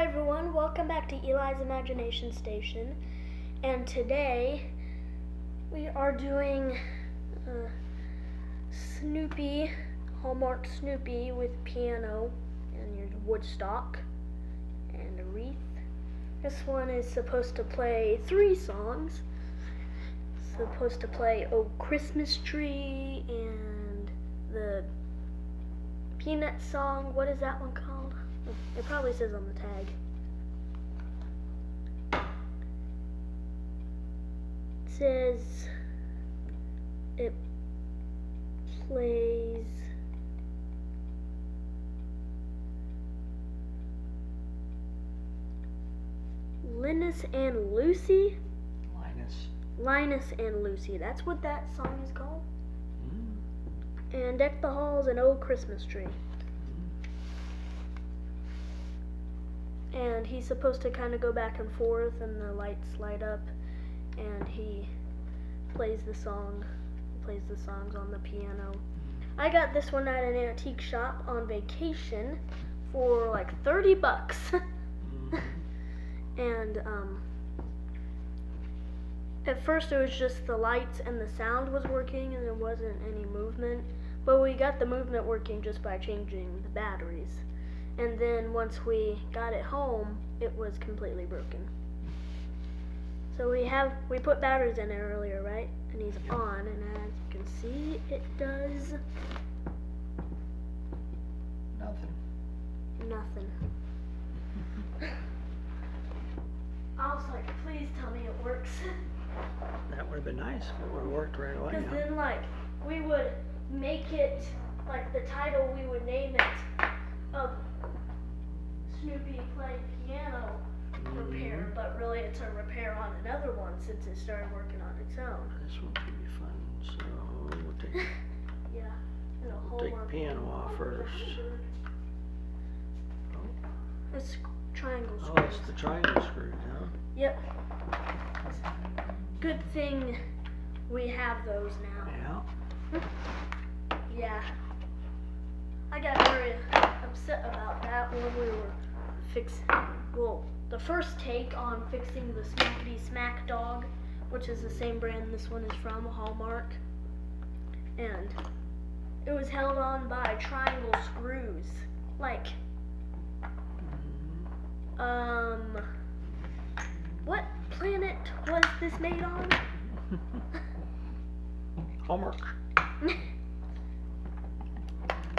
everyone, welcome back to Eli's Imagination Station, and today we are doing Snoopy, Hallmark Snoopy with piano and your woodstock and a wreath. This one is supposed to play 3 songs. It's supposed to play Oh Christmas Tree and the Peanut song. What is that one called? It probably says on the tag. It says it plays Linus and Lucy? Linus and Lucy. That's what that song is called. And Deck the Halls and Oh Christmas Tree. And he's supposed to kind of go back and forth and the lights light up and he plays the songs on the piano. I got this one at an antique shop on vacation for like 30 bucks. And at first it was just the lights and the sound was working and there wasn't any movement, but we got the movement working just by changing the batteries. And then once we got it home, it was completely broken. So we put batteries in it earlier, right? And he's on, and as you can see, it does nothing. I was like, please tell me it works. That would have been nice if it would have worked right away. Because then, like, we would make it, like, the title, we would name it Snoopy playing piano repair, but really it's a repair on another one since it started working on its own. This one could be fun, so we'll take, yeah, we'll take the piano off first. It's triangle screws. Oh, it's the triangle screws, huh? Yep. Good thing we have those now. Yeah. Yeah. I got very upset about that when we were the first take on fixing the Snoopy Smack Dog, which is the same brand this one is from, Hallmark. And it was held on by triangle screws. Like, what planet was this made on? Hallmark.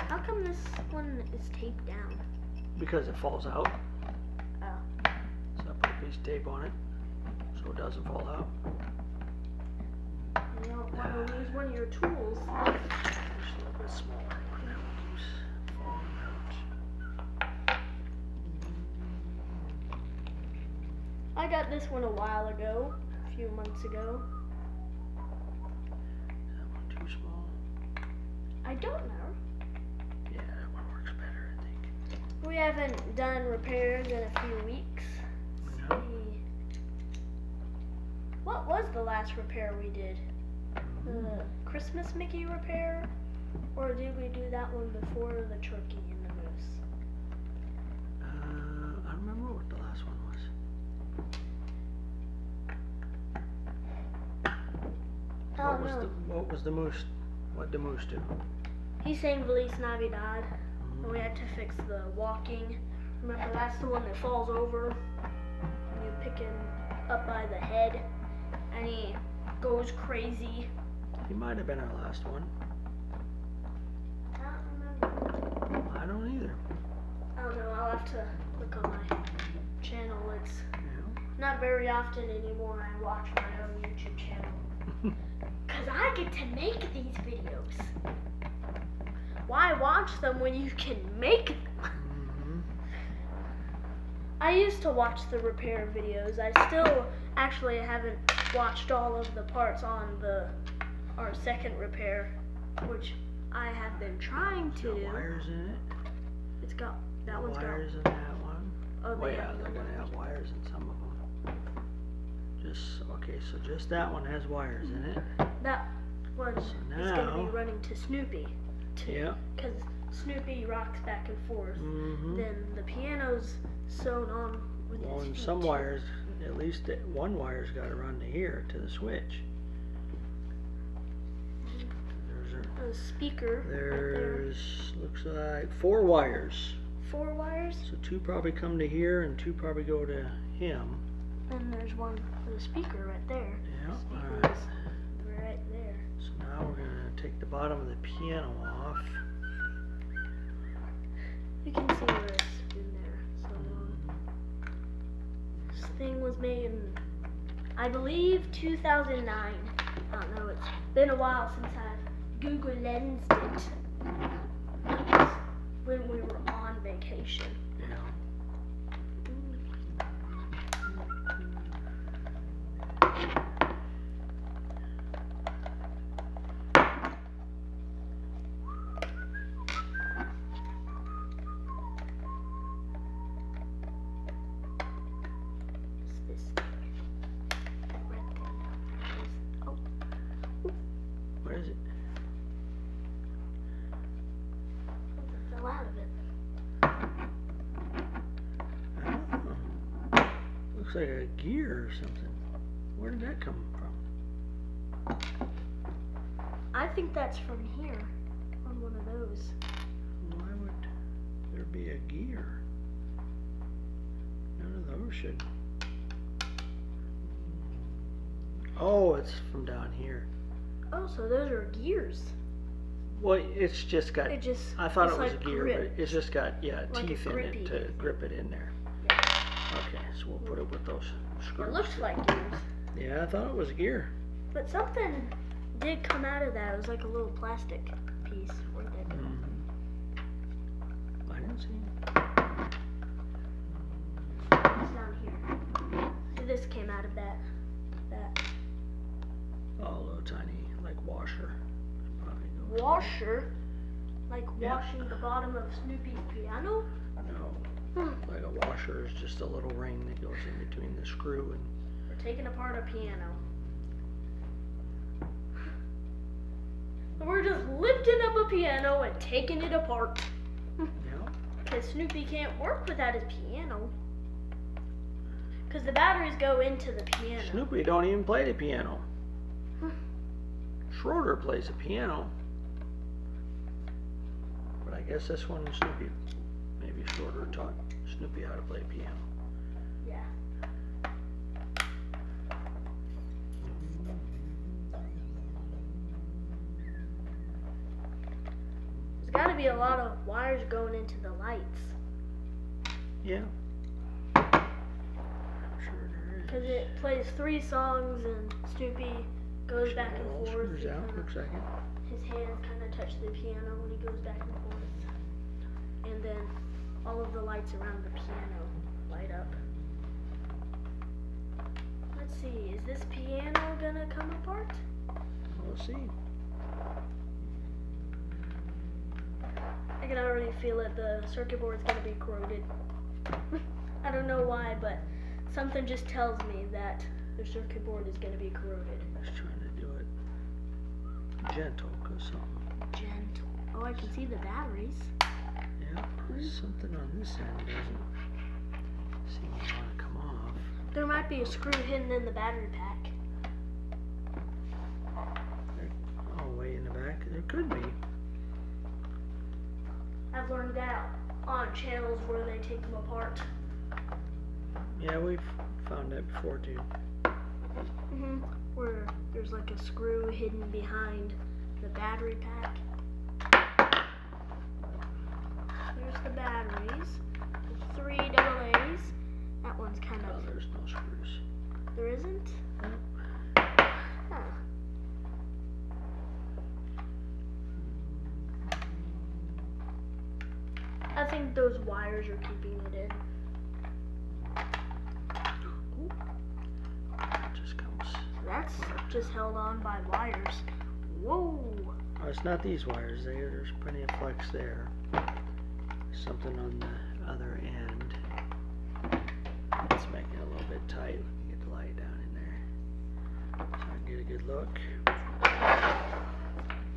How come this one is taped down? Because it falls out. Oh. So I put a piece of tape on it so it doesn't fall out. You don't want to lose one of your tools. Just a little bit smaller one that keeps falling out. I got this one a while ago, a few months ago. Is that one too small? I don't know. Yeah, that one works better, I think. We haven't done repairs in a few weeks. No. What was the last repair we did? The Christmas Mickey repair? Or did we do that one before the turkey and the moose? I don't remember what the last one was. What was the moose? What did the moose do? He sang Feliz Navidad, and we had to fix the walking. Remember, that's the one that falls over, and you pick him up by the head, and he goes crazy. He might have been our last one. I don't remember. I don't either. I don't know, I'll have to look on my channel. It's Yeah. not very often anymore I watch my own YouTube channel. Because I get to make these videos. Why watch them when you can make them? I used to watch the repair videos. I still actually haven't watched all of the parts on our second repair, which I have been trying to do. Wires in it? It's got, that one's got wires in that one? Oh, Yeah, they're going to have wires in some of them. Okay, so just that one has wires in it. That one is going to be running to Snoopy. Yeah. Because Snoopy rocks back and forth. Mm-hmm. Then the piano's sewn on with Well, his and feet. some wires, at least one wire's got to run to here, to the switch. There's a speaker. There's, looks like 4 wires. 4 wires. So 2 probably come to here and 2 probably go to him. And there's one for the speaker right there. Yeah, The speaker alright. is right there. So now we're going to take the bottom of the piano off. You can see where it's been there so long. This thing was made in, I believe, 2009. I don't know, it's been a while since I've Google Lensed it. It was when we were on vacation. Yeah. This rectangle. Oh, What is it? something fell out of it. Oh. Looks like a gear or something. Where did that come from? I think that's from here, on one of those. Why would there be a gear? None of those should. Oh, it's from down here. Oh, so those are gears. Well, it's just got. It just. I thought it's it was like a gear, grip. but it's just got Like a teeth in it grippy to thing. grip it in there. Yeah. Okay, so we'll put it with those screws. It looks like gears. Yeah, I thought it was a gear. But something did come out of that. It was like a little plastic piece. Where'd that go? I didn't see it. It's down here. See, this came out of that. Oh, a little tiny, like washer. Probably goes- Washer? Like Yeah. washing the bottom of Snoopy's piano? No, like a washer is just a little ring that goes in between the screw and. We're taking apart a piano. We're just lifting up a piano and taking it apart. Yeah. Because Snoopy can't work without his piano. Because the batteries go into the piano. Snoopy don't even play the piano. Schroeder plays the piano. But I guess this one Snoopy, maybe Schroeder taught Snoopy how to play piano. Yeah. There's got to be a lot of wires going into the lights. Yeah. I'm sure there is. Because it plays 3 songs and Snoopy goes back and All forth. screws out, looks like it. His hands kind of touch the piano when he goes back and forth. And then all of the lights around the piano light up. Let's see, is this piano gonna come apart? We'll see. I can already feel it, the circuit board's gonna be corroded. I don't know why, but something just tells me that the circuit board is gonna be corroded. Just trying to do it gentle, cause something. Gentle. Oh, I can see the batteries. Yeah, something on this end doesn't seem to want to come off. There might be a screw hidden in the battery pack. Oh, way in the back. There could be. I've learned that on channels where they take them apart. Yeah, we've found that before too. Where there's like a screw hidden behind the battery pack. There's the batteries. The 3 AA's. That one's kind Oh, of. there's no screws. There isn't? Nope. Huh. I think those wires are keeping it in. It just comes. That's just held on by wires. Whoa! Oh, it's not these wires. There's plenty of flex there. Something on the other end. Let's make it a little bit tight. We can get the light down in there, so I can get a good look.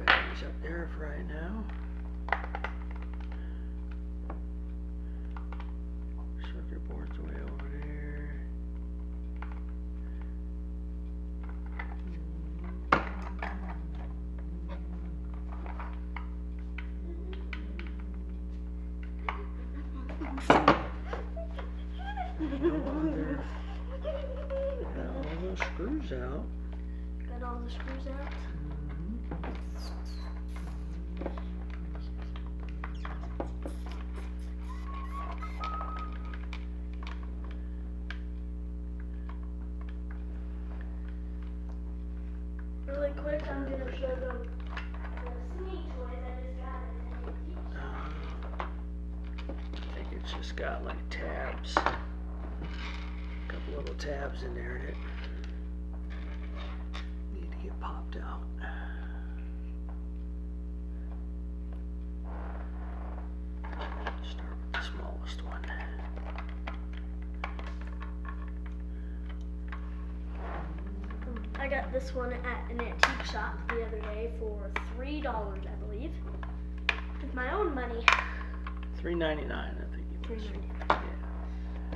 Batteries up there for right now. Got all those screws out. Got all the screws out. Really quick, I'm gonna show them the sneak toys I just got at I think it's just got like tabs. A couple little tabs in there that need to get popped out. Start with the smallest one. I got this one at an antique shop the other day for $3, I believe. With my own money. $3.99, I think it was. $3.99. Yeah.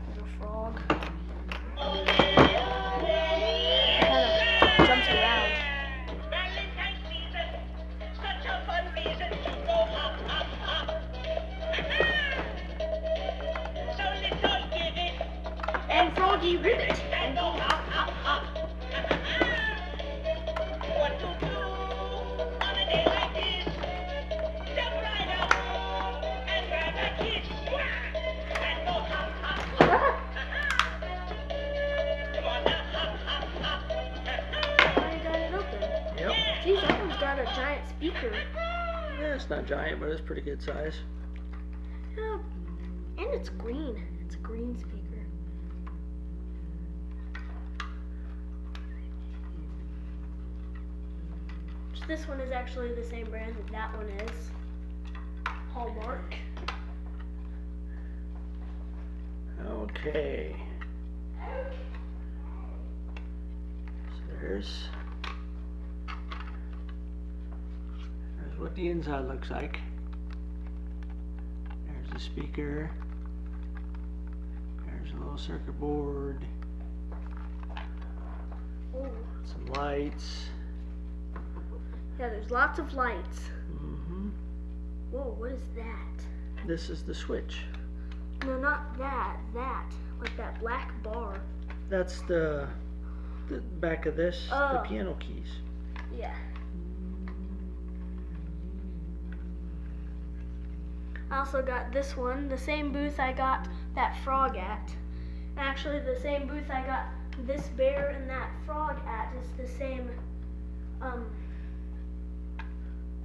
Little frog. Kind of jumps around. Valentine's season, such a fun reason to go hop, hop, hop. So little kitty, And Froggy Ribbit. and go hop, hop, hop. What to do on a day like this? Jump right up and grab a kiss. And go hop, hop, hop. Come on now, hop, hop, hop. I got it open. Yep. Geez, that one's got a giant speaker. Yeah, it's not giant, but it's pretty good size. Yeah. And it's green. It's a green speaker. This one is actually the same brand that that one is. Hallmark. Okay. So there's what the inside looks like. There's the speaker. There's a little circuit board. Oh. Some lights. Yeah, there's lots of lights. Mm-hmm. Whoa, what is that? This is the switch. No, not that. That. Like that black bar. That's the back of this, the Oh. piano keys. Yeah. I also got this one, the same booth I got that frog at. Actually, the same booth I got this bear and that frog at is the same, I'm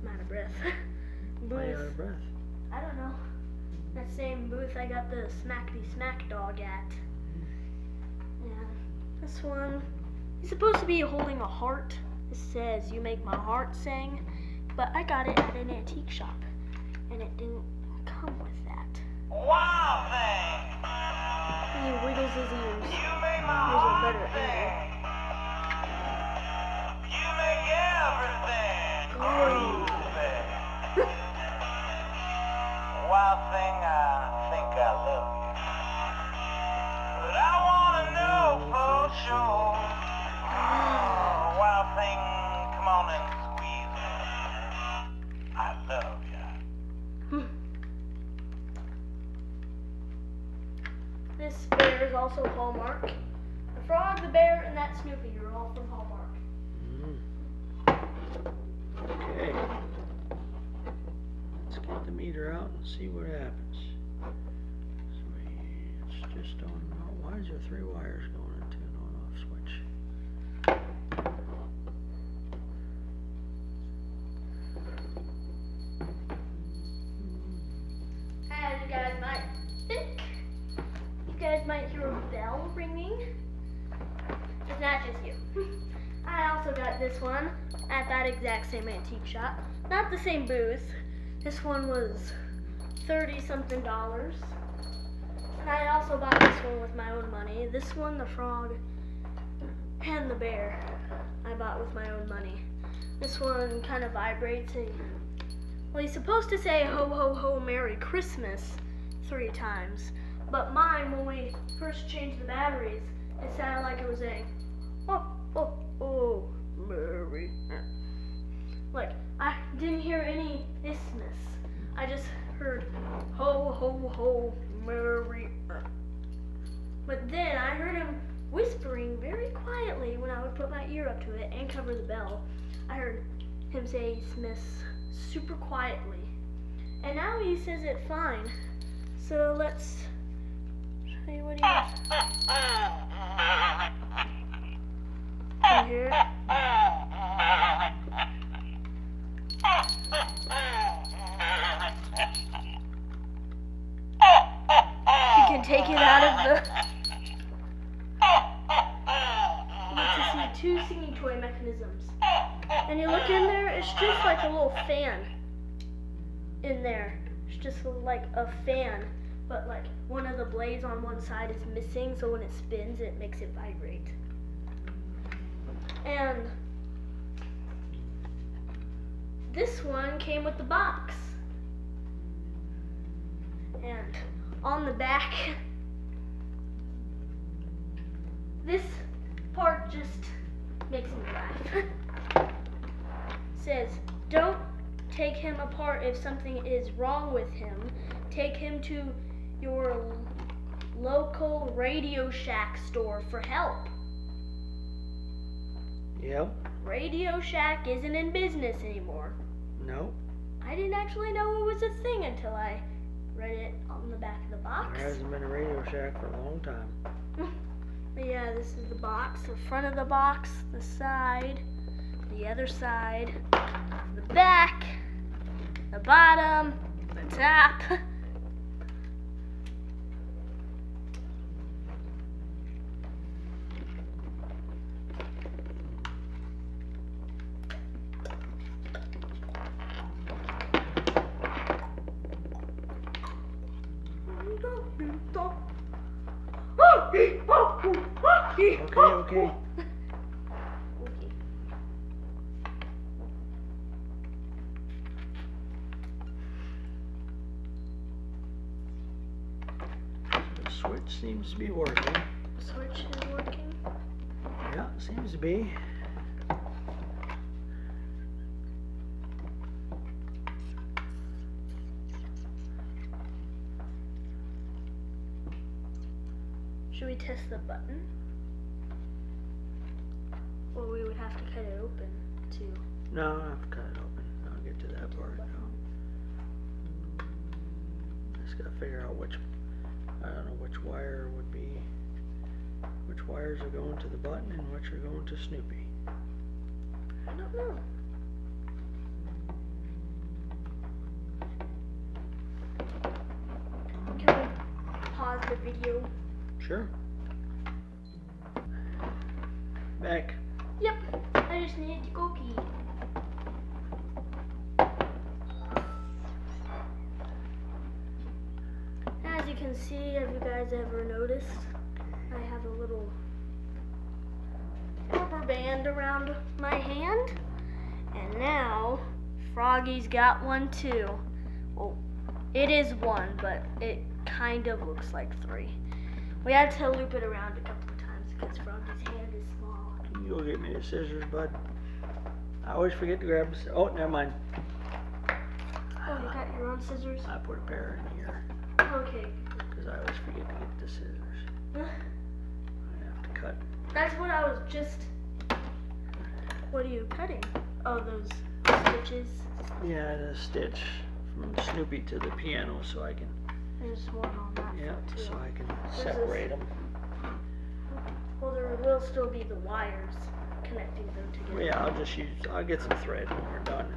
out of breath. Why are you out Booth. of breath? I don't know. That same booth I got the Smackety Smack dog at. Yeah. This one, he's supposed to be holding a heart. It says, "You make my heart sing," but I got it at an antique shop, and it didn't come with that. Wow thing! And he wiggles his ears. You make my Here's a heart better sing. angle. You make everything groovy. Wild thing, I think I love you. But I wanna know for sure. Wild thing, come on and squeeze me. I love you. This bear is also Hallmark. The frog, the bear, and that Snoopy are all from Hallmark. Okay. Let's get the meter out and see what happens. So it's just on. Why is there 3 wires going into an on-off switch? As you guys might think, you guys might hear a bell ringing. It's not just you. I also got this one at that exact same antique shop. Not the same booth. This one was $30-something. And I also bought this one with my own money. This one, the frog, and the bear, I bought with my own money. This one kind of vibrates and, well, he's supposed to say ho ho ho Merry Christmas 3 times. But mine, when we first changed the batteries, it sounded like it was saying, oh, oh, oh, Merry. Like, I didn't hear any isness. I just heard ho ho ho ho, Merry. But then I heard him whispering very quietly when I would put my ear up to it and cover the bell. I heard him say Smiths super quietly. And now he says it fine. So let's show you what he does. Can you hear it? You can take it out of the... You get to see 2 singing toy mechanisms. And you look in there, it's just like a little fan in there. It's just like a fan, but like one of the blades on one side is missing, so when it spins, it makes it vibrate. And this one came with the box. And on the back, this part just makes me laugh. Says, don't take him apart if something is wrong with him. Take him to your local Radio Shack store for help. Yep. Radio Shack isn't in business anymore. No. I didn't actually know it was a thing until I read it on the back of the box. There hasn't been a Radio Shack for a long time. But yeah, this is the box, the front of the box, the side, the other side, the back, the bottom, the top. Okay. The switch seems to be working. The switch is working. Yeah, seems to be. Should we test the button? Or we would have to cut it open too. No, I have to cut it open. I'll get to that part. No. Just gotta figure out which, I don't know which wire would be, which wires are going to the button and which are going to Snoopy. I don't know. Can we pause the video? Sure. Back. Yep, I just needed to go pee. As you can see, have you guys ever noticed? I have a little rubber band around my hand. And now, Froggy's got one too. Well, it is one, but it kind of looks like 3. We had to loop it around a couple of times because Froggy's hand is small. Can you go get me the scissors, bud? I always forget to grab the oh, never mind. Oh, you got your own scissors? I put a pair in here. Okay. Because I always forget to get the scissors. I have to cut. That's what I was just... What are you cutting? Oh, those stitches. Yeah, the stitch from Snoopy to the piano so I can, There's one on that yeah, foot too. so I can This separate them. Well, there will still be the wires connecting them together. Well, yeah, I'll get some thread when we're done.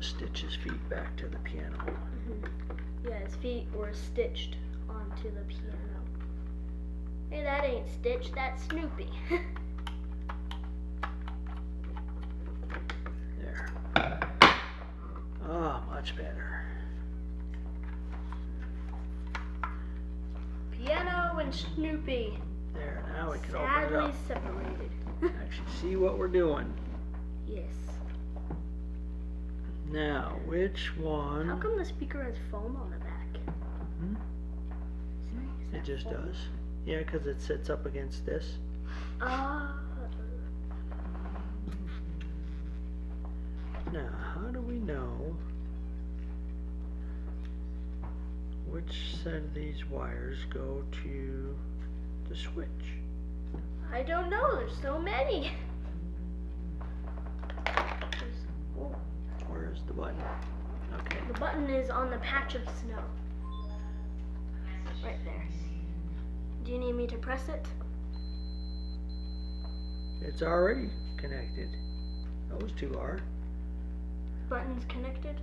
Stitch his feet back to the piano. Yeah, his feet were stitched onto the piano. Hey, that ain't Stitch, that's Snoopy. There. Oh, much better. Piano and Snoopy. There, now we can open it Sadly up. separated. Actually see what we're doing. Yes. Now, which one? How come the speaker has foam on the back? Hmm? Is It that just foam? does. Yeah, because it sits up against this. Now, how do we know which side of these wires go to the switch? I don't know, there's so many. Oh, Where is the button? Okay. the button is on the patch of snow. Right there. Do you need me to press it? It's already connected. Those two are. Button's connected?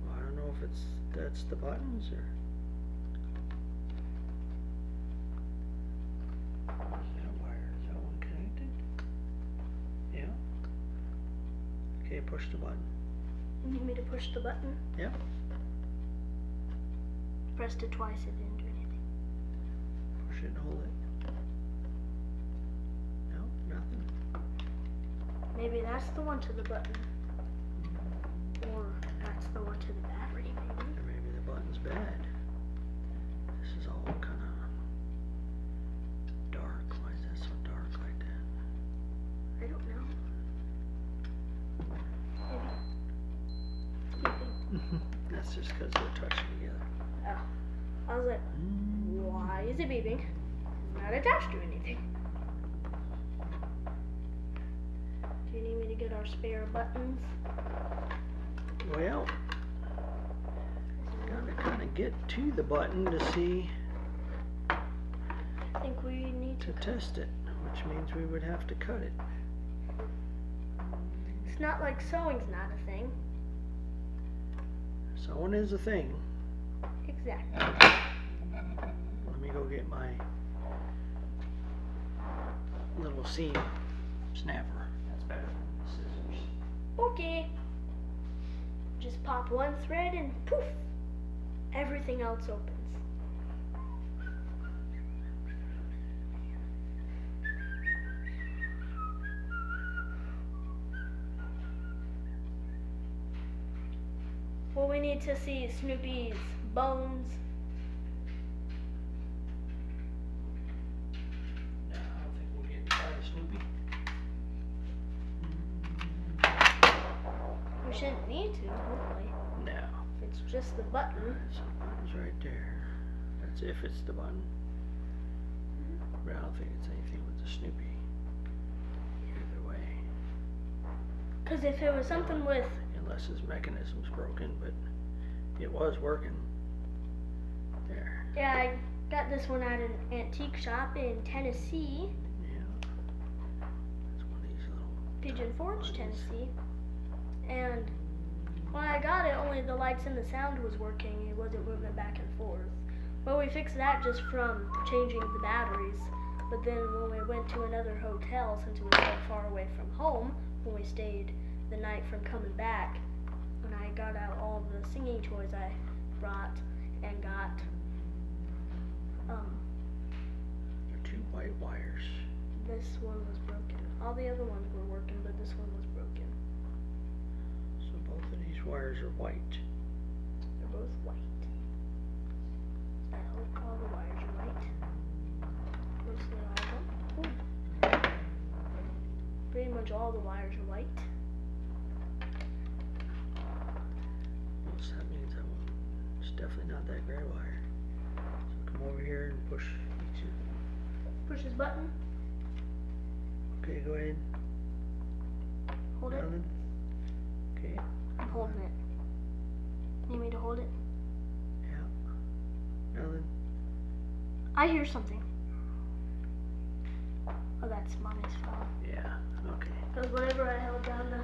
Well, I don't know if that's the buttons or. Is that wire? Is that one connected? Yeah. Okay, push the button. You need me to push the button? Yep. Pressed it twice, it didn't do anything. Push it and hold it. No, nothing. Maybe that's the one to the button. Or that's the one to the battery, maybe. Or maybe the button's bad. This is all kind of dark. Why is that so dark like that? I don't know. Maybe. That's just because they're touching together. Oh. I was like, why is it beeping? It's not attached to anything. Do you need me to get our spare buttons? Well, gotta kind of get to the button to see, I think we need to test it, which means we would have to cut it. It's not like sewing's not a thing. Sewing is a thing. Exactly. Let me go get my little seam snapper. That's better than the scissors. Okay. Just pop one thread and poof, everything else opens. Well, we need to see Snoopy's bones. No, I don't think we'll get inside of Snoopy. We shouldn't need to, hopefully. No. It's just the button. So the button's right there. That's if it's the button. But I don't think it's anything with the Snoopy. Either way. Because if it was something with... Unless his mechanism's broken, but it was working. There. Yeah, I got this one at an antique shop in Tennessee. Yeah. That's one of these little Pigeon Forge, buttons. Tennessee. And when I got it, only the lights and the sound was working. It wasn't moving back and forth. Well, we fixed that just from changing the batteries. But then when we went to another hotel, since it was so far away from home, when we stayed the night from coming back, when I got out all the singing toys I brought and got There are two white wires. this one was broken. All the other ones were working, but this one was broken. So both of these wires are white. They're both white. I hope all the wires are white. Mostly all of them. Ooh. Pretty much all the wires are white. So that means that one is definitely not that gray wire. So come over here and push each of. Push this button. Okay, go ahead. Hold it. Nothing. Okay. I'm holding it. Need me to hold it? Yeah. Nothing. I hear something. Oh, that's Mommy's phone. Yeah. Okay. Because whenever I held down the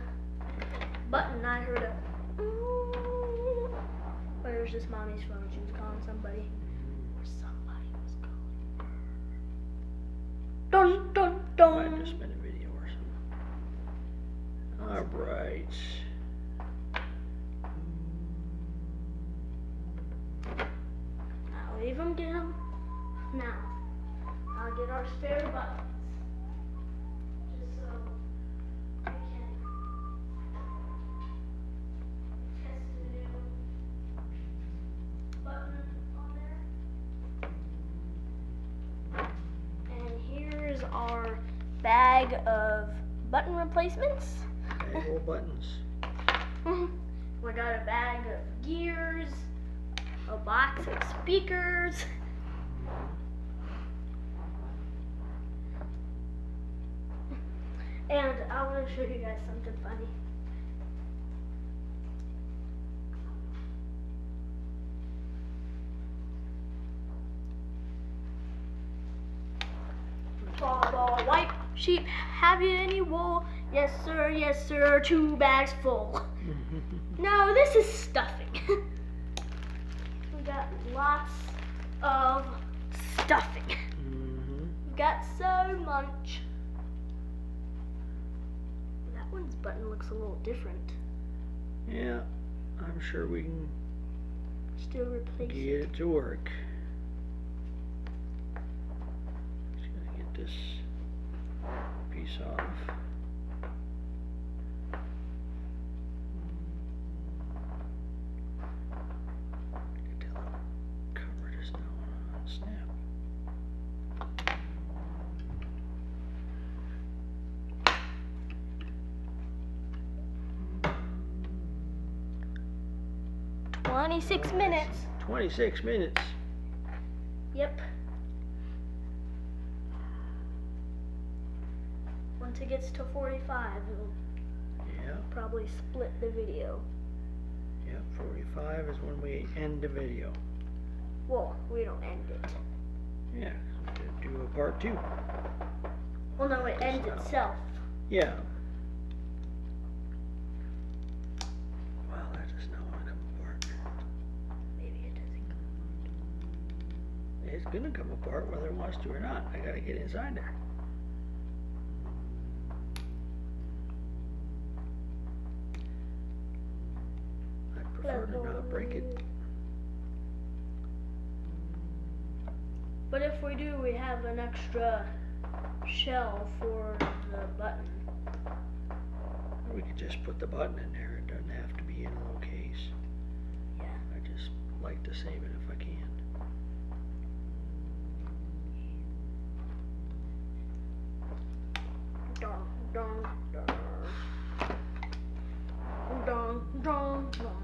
button, I heard a. But it was just Mommy's phone. She was calling somebody. Or somebody was calling. Dun dun dun. Might have just been a video or something. Alright. I'll leave them, get them. Now, I'll get our spare buttons. Just so I can test the new button on there. And here's our bag of button replacements. Bag of buttons. We got a bag of gears, a box of speakers. And I want to show you guys something funny. Ball, white sheep, have you any wool? Yes sir, 2 bags full. No, this is stuffing. We got lots of stuffing. We got so much. That one's button looks a little different. Yeah, I'm sure we can Still replace get it. it to work. Just gotta get this piece off. Get that little cover just now. Snap. $26 minutes. 26 minutes. Yep. Once it gets to 45, it'll Yeah, probably split the video. yeah, 45 is when we end the video. Well, we don't end it. Yeah, do a part 2. Well, no, it ends itself. Yeah. Well, that does not want to come apart. Maybe it doesn't. It's gonna come apart whether it wants to or not. I gotta get inside there. I prefer to not break it. But if we do, we have an extra shell for the button. We could just put the button in there. It doesn't have to be in a little case. Yeah. I just like to save it if I can. Dun, dun, dun. Dun, dun, dun.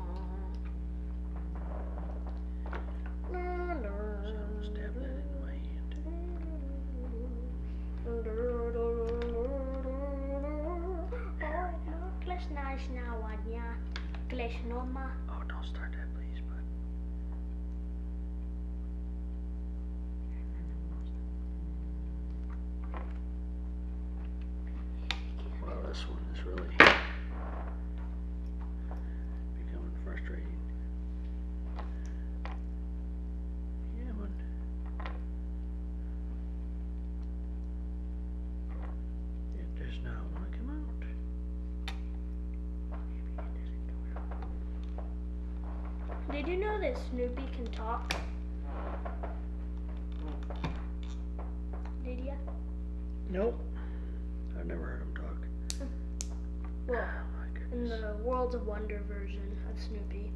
Dun, dun. So stab that in my hand. Oh, don't start that, please, bud. Well, this one is really becoming frustrating. Yeah, but it does not want to come out. Did you know that Snoopy can talk? Did ya? Nope. I've never heard him talk. Well, Oh my in goodness. the World of Wonder version of Snoopy,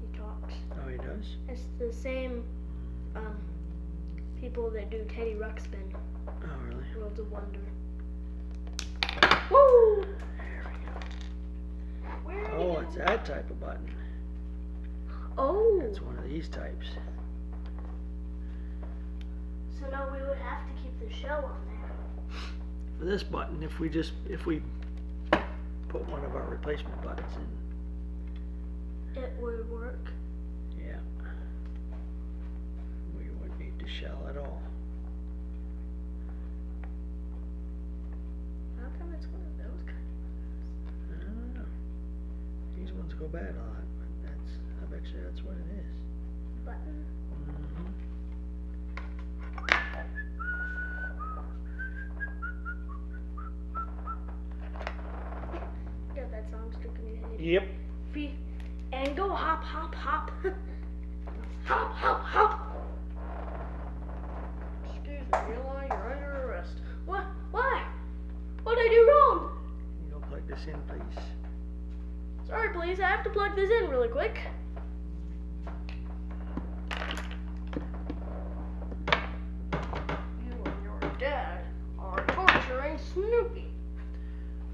he talks. Oh, he does? It's the same people that do Teddy Ruxpin, Oh, really? World of Wonder. Woo! There we go. Where are Oh, you? it's that type of button. Oh, It's one of these types. so now we would have to keep the shell on there. For this button, if we put one of our replacement buttons in, It would work. yeah, we wouldn't need the shell at all. How come it's one of those kinds? I don't know. These ones go bad a lot, but I bet you that's what it is. Button. Mm-hmm. Got that song stuck in your head. Yep. Free and go hop, hop, hop. Hop, hop, hop. Excuse me, Eli, you're under arrest. What? Why? What did I do wrong? You don't plug this in, please. Sorry, please. I have to plug this in really quick. You and your dad are torturing Snoopy.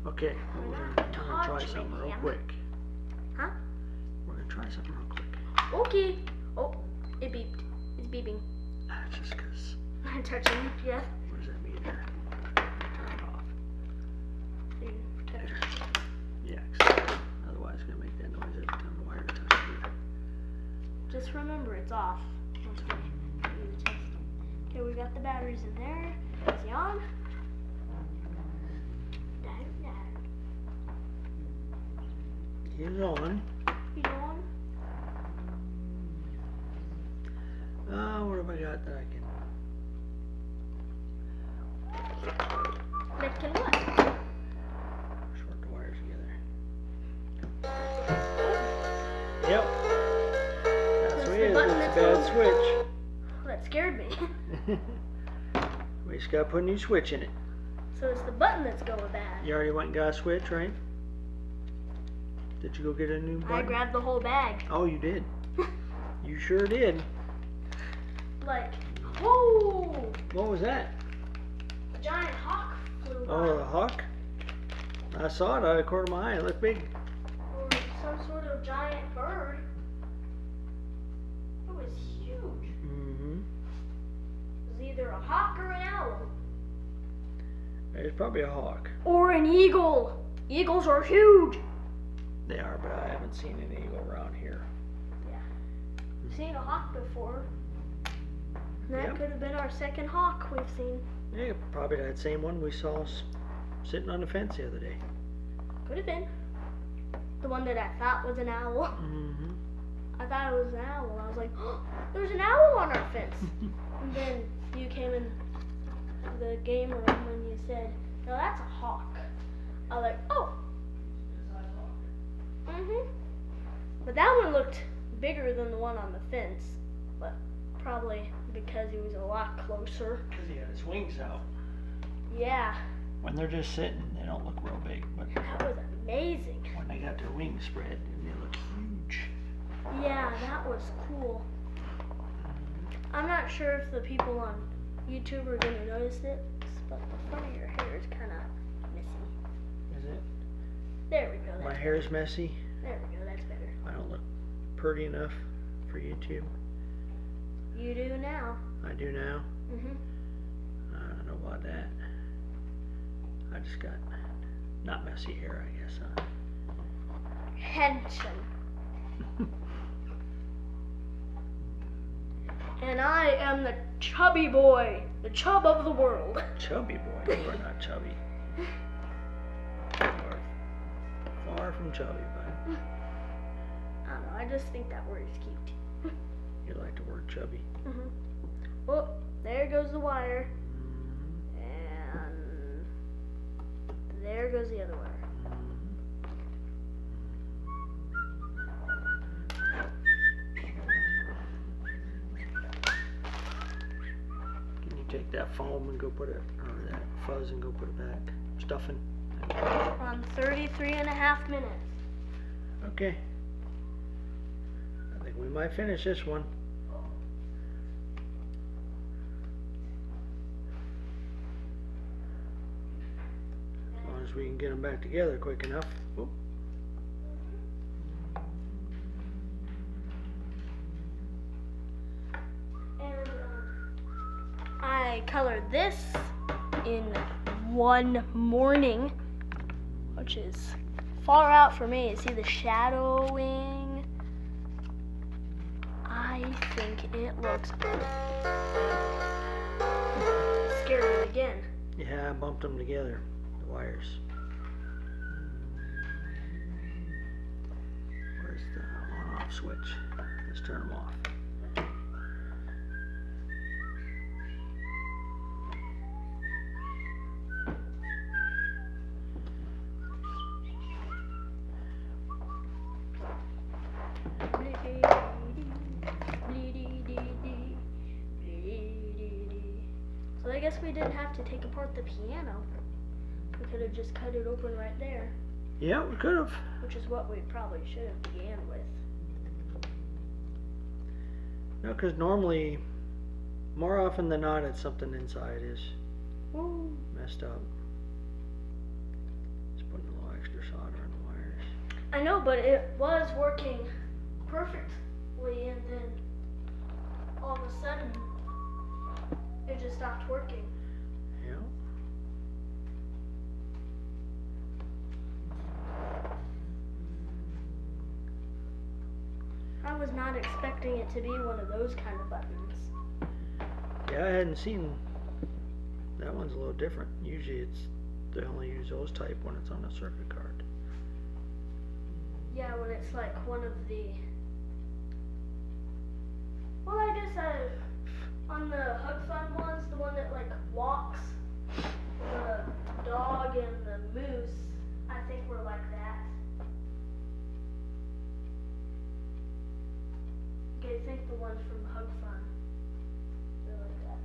Okay, We're we're not gonna try torturing something real him. quick. Huh? We're gonna try something real quick. Okay. Oh, It beeped. It's beeping. That's just because. I'm touching it, yeah. Where's that meter? Turn it off. You touch it. Yeah, 'cause otherwise it's going to make that noise every time the wire touches it. Just remember it's off once we do the test. Okay, we got the batteries in there. Is he on? He's on. He's on. What have I got that I can That can what? short the wires together? Yep. That's what it is. button It's a that's bad on. switch. That scared me. We just got to put a new switch in it. So it's the button that's going bad. You already went and got a switch, right? Did you go get a new button? I grabbed the whole bag. Oh, you did. You sure did. Like, whoa! What was that? A giant hawk flew by. Oh, a hawk? I saw it out of the corner of my eye. It looked big. Or some sort of giant bird. It was huge. Mm-hmm. It was either a hawk or an owl. It's probably a hawk. Or an eagle. Eagles are huge. They are, but I haven't seen an eagle around here. I've seen a hawk before. And that Yep. could have been our second hawk we've seen. Yeah, probably that same one we saw sitting on the fence the other day. Could have been. The one that I thought was an owl. Mm-hmm. I thought it was an owl. I was like, oh, there's an owl on our fence. And then you came in the game room and you said, no, that's a hawk. I was like, oh. But that one looked bigger than the one on the fence. But probably because he was a lot closer. Because he had his wings out. Yeah, When they're just sitting, they don't look real big, but that was amazing. when they got their wings spread, they look huge. Yeah, that was cool. I'm not sure if the people on YouTube are going to notice it, but the front of your hair is kind of messy. Is it? There we go. My That's hair's messy. There we go. That's better. I don't look pretty enough for YouTube. You do now. I do now. Mhm. I don't know about that. I just got not messy hair, I guess. Huh? Handsome. And I am the chubby boy, the chub of the world. Chubby boy. You are not chubby. You are far from chubby, bud. I don't know. I just think that word is cute. You like the word chubby. Mhm. Well, there goes the wire, Mm-hmm. and there goes the other wire. Can you take that foam and go put it, or that fuzz and go put it back? Stuffing. We're on 33.5 minutes. Okay. I think we might finish this one. As long as we can get them back together quick enough. Whoop. And I colored this in one morning, which is far out for me. See the shadowing? I think it looks good. Scared me again. Yeah, I bumped them together, the wires. Where's the on-off switch? Let's turn them off. So I guess we didn't have to take apart the piano. We could have just cut it open right there, Yeah, we could have. which is what we probably should have began with. No, because normally, more often than not, it's something inside is Woo. messed up. Just putting a little extra solder on the wires. I know, but it was working perfectly, and then stopped working. Yeah. I was not expecting it to be one of those kind of buttons. Yeah, I hadn't seen. That one's a little different. Usually they only use those type when it's on a circuit card. Yeah, when it's like one of the. Well, I guess on the Hug Fun ones, the one that like walks, the dog and the moose, I think were like that. Okay, I think the ones from Hug Fun, they're like that.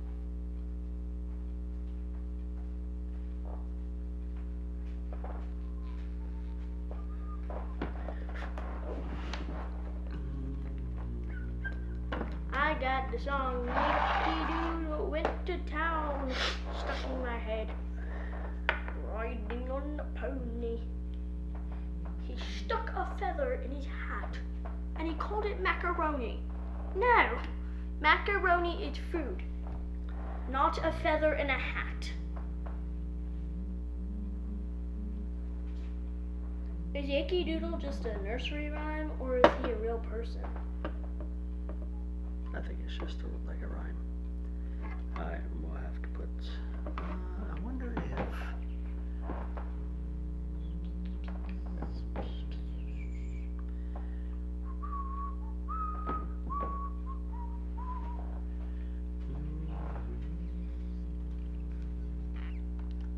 I got the song Yankee Doodle went to town, stuck in my head, riding on a pony. He stuck a feather in his hat, and he called it macaroni. No, macaroni is food, not a feather in a hat. Is Yankee Doodle just a nursery rhyme, or is he a real person? I think it's just like a rhyme. Alright, we'll have to put. I wonder if.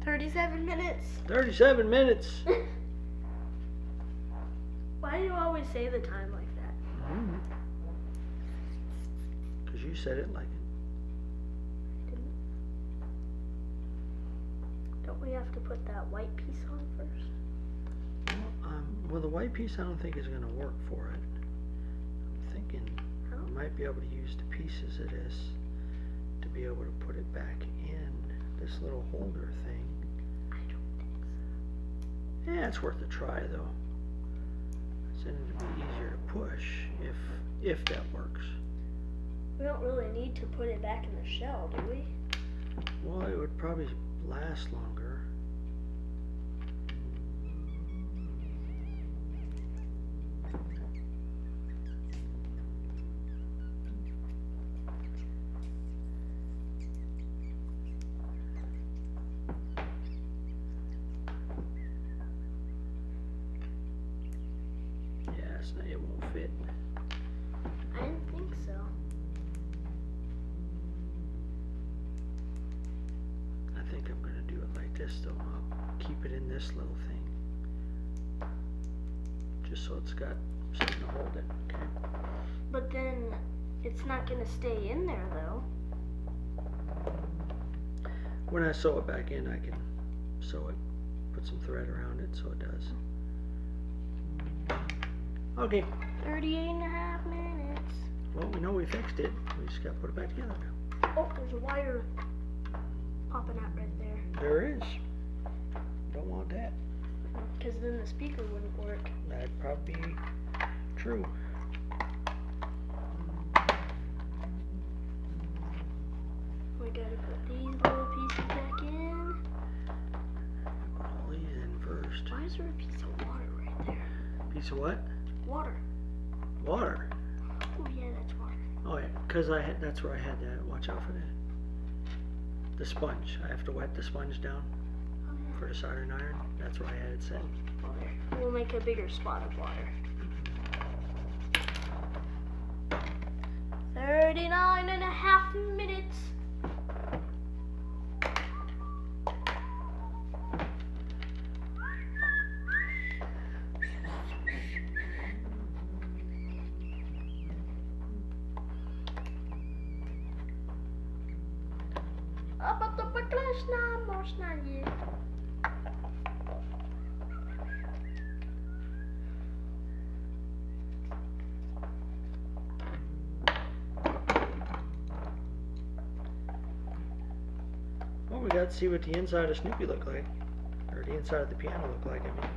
37 minutes. 37 minutes. Why do you always say the time like that? Because you said it like it. Didn't. Don't we have to put that white piece on first? Well, the white piece I don't think is going to work for it. I'm thinking How? I might be able to use the pieces of this to be able to put it back in this little holder thing. I don't think so. Yeah, it's worth a try though. It's going to be easier to push if that works. We don't really need to put it back in the shell, do we? Well, it would probably last longer. Yes, no, it won't fit. I didn't think so. I think I'm going to do it like this though. I'll keep it in this little thing. Just so it's got something to hold it. Okay. But then it's not going to stay in there though. When I sew it back in, I can sew it, put some thread around it so it does. Okay. 38 and a half minutes. Well, we know we fixed it. We just got to put it back together now. Oh, there's a wire popping out right there. There is. Don't want that. Because then the speaker wouldn't work. That'd probably be true. We gotta put these little pieces back in. Put all these in first. Why is there a piece of water right there? Piece of what? Water. Water. Oh yeah, that's water. Oh yeah, because that's where I had that. Watch out for that. The sponge. I have to wet the sponge down Oh, yeah. for the soldering iron. That's where I had it set. Water. We'll make a bigger spot of water. 39 and a half minutes. Apa to pokleśna można je. Well, we got to see what the inside of Snoopy looked like. Or the inside of the piano looked like, I mean.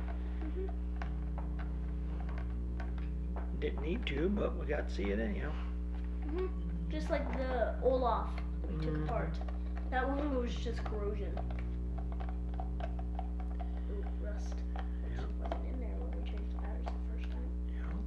Didn't need to, but we got to see it anyhow. Just like the Olaf that we took apart. That one was just corrosion. Ooh, rust. Which Yeah. wasn't in there when we changed the batteries the first time. Yeah.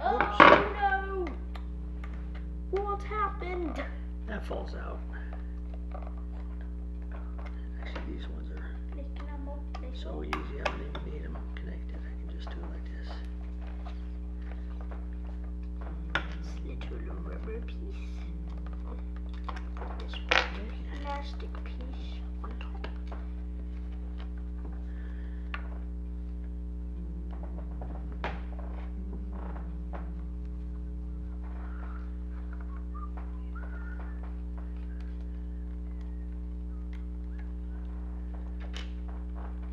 Oh no! What happened? That falls out. Actually, these ones are so easy. I don't even need them connected. I can just do it like this. This little rubber piece. Put this plastic piece on top.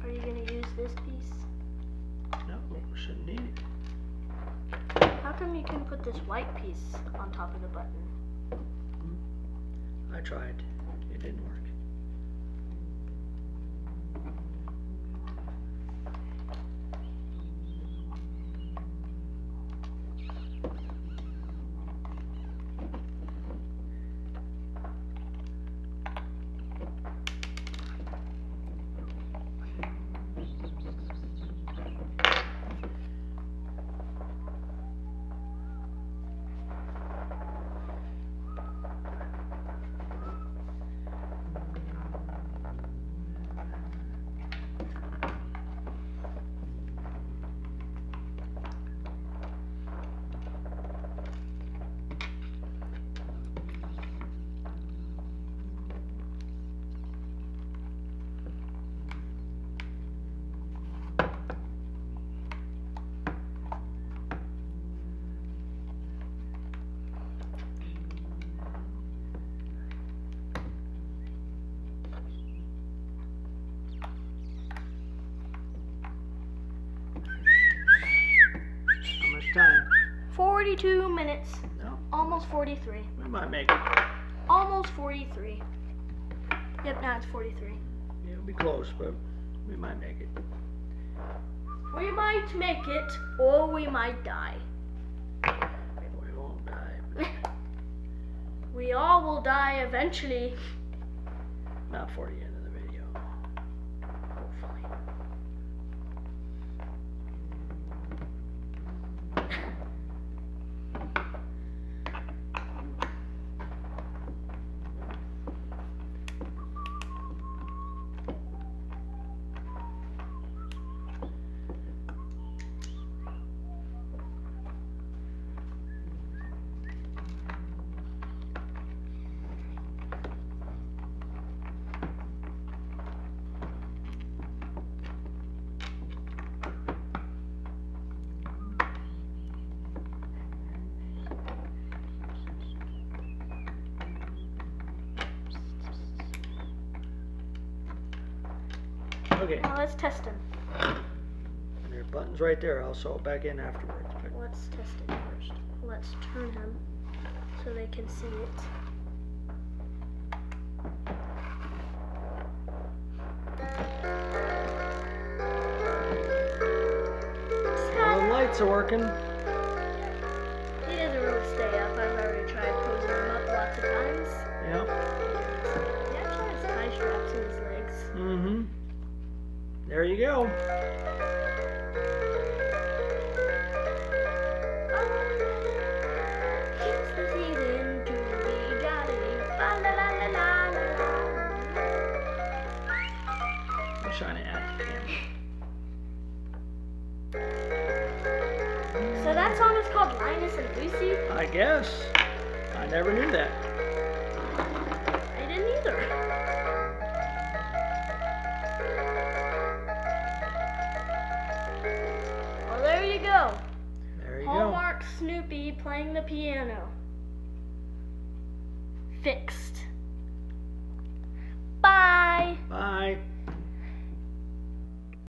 Are you gonna use this piece? No, shouldn't need it. How come you can put this white piece on top of the button? I tried. It didn't work. How much time? 42 minutes. No, Almost 43. we might make it. Almost 43. Yep, now it's 43. It'll be close, but we might make it. We might make it, or we might die. We won't die. We all will die eventually. Not before the end of the video. Hopefully. Okay, Now let's test them. and there are buttons right there. I'll sew it back in afterwards. But Let's test it first. Let's turn them so they can see it. all the lights are working. He doesn't really stay up. I've already tried posing him up lots of times. Yeah. He actually has tie straps in his legs. Mm-hmm. There you go. It's the season to be jolly. La la la la la la la. I'm trying to add the camera. So that song is called Linus and Lucy? I guess. I never knew that. I didn't either. Well, there you go. There you go. Hallmark Snoopy playing the piano. fixed. Bye. Bye.